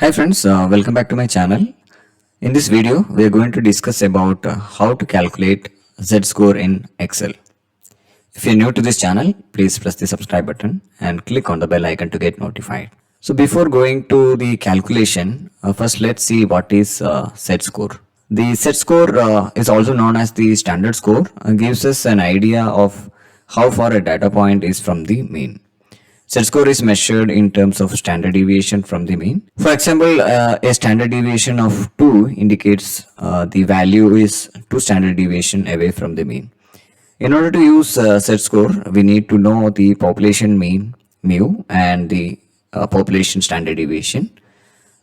Hi friends, welcome back to my channel. In this video, we are going to discuss about how to calculate Z-score in Excel. If you're new to this channel, please press the subscribe button and click on the bell icon to get notified. So before going to the calculation, first let's see what is Z-score. The Z-score is also known as the standard score, gives us an idea of how far a data point is from the mean. Z-score is measured in terms of standard deviation from the mean. For example, a standard deviation of 2 indicates the value is 2 standard deviation away from the mean. In order to use Z-score, we need to know the population mean mu and the population standard deviation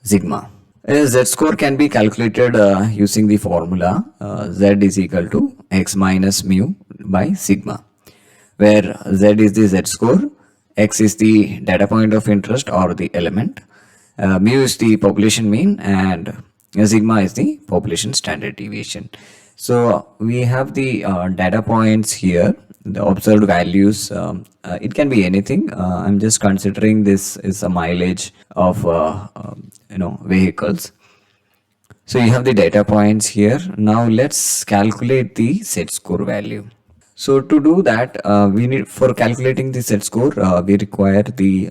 sigma. A Z-score can be calculated using the formula Z is equal to x minus mu by sigma, where Z is the Z-score, X is the data point of interest or the element, mu is the population mean, and sigma is the population standard deviation. So we have the data points here, the observed values. It can be anything. I'm just considering this is a mileage of vehicles. So you have the data points here. Now let's calculate the Z-score value. So to do that, we need, for calculating the Z-score, we require the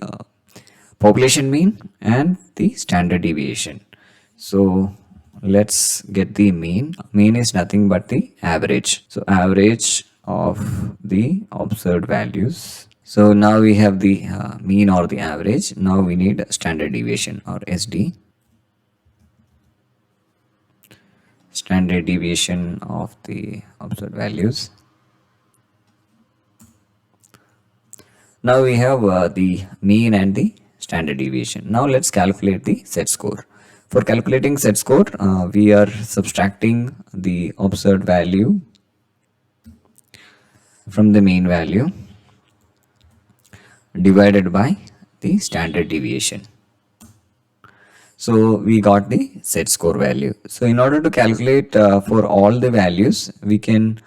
population mean and the standard deviation. So let's get the mean. Mean is nothing but the average. So average of the observed values. So now we have the mean or the average. Now we need standard deviation or SD. Standard deviation of the observed values. Now we have the mean and the standard deviation. Now let's calculate the Z-score. For calculating Z-score, we are subtracting the observed value from the mean value divided by the standard deviation. So we got the Z-score value. So in order to calculate for all the values, we can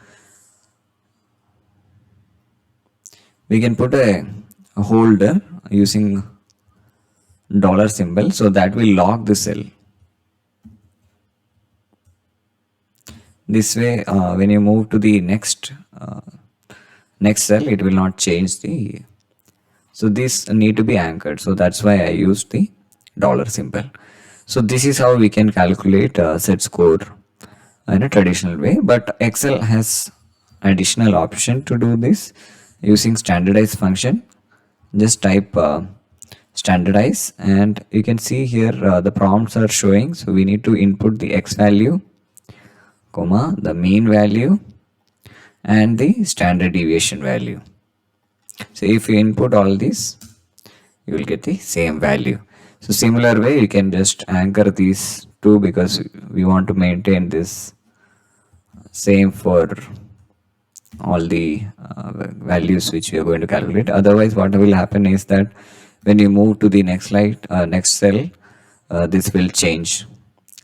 put a holder using dollar symbol, so that will lock the cell. This way, when you move to the next cell, it will not change the. So this need to be anchored. So that's why I used the dollar symbol. So this is how we can calculate Z-score in a traditional way. But Excel has additional option to do this. Using standardize function, just type standardize, and you can see here the prompts are showing. So we need to input the x value, comma, the mean value and the standard deviation value. So if you input all these, you will get the same value. So similar way, you can just anchor these two, because we want to maintain this same for all the values which we are going to calculate. Otherwise, what will happen is that when you move to the next slide, next cell, this will change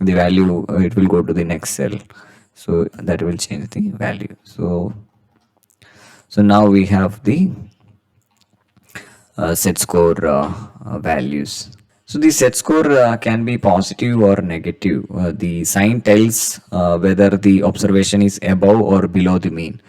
the value. It will go to the next cell, so that will change the value. So now we have the Z-score values. So the Z-score can be positive or negative. The sign tells whether the observation is above or below the mean.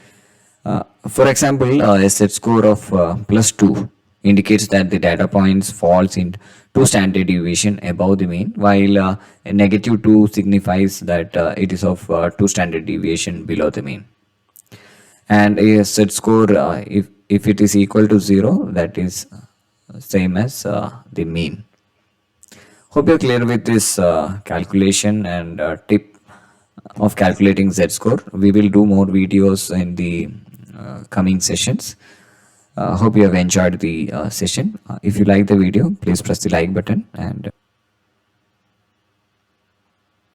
For example, a Z-score of +2 indicates that the data points falls in 2 standard deviation above the mean, while a -2 signifies that it is of 2 standard deviation below the mean. And a Z-score, if it is equal to 0, that is same as the mean. Hope you're clear with this calculation and tip of calculating Z-score. We will do more videos in the coming sessions. Hope you have enjoyed the session. If you like the video, please press the like button and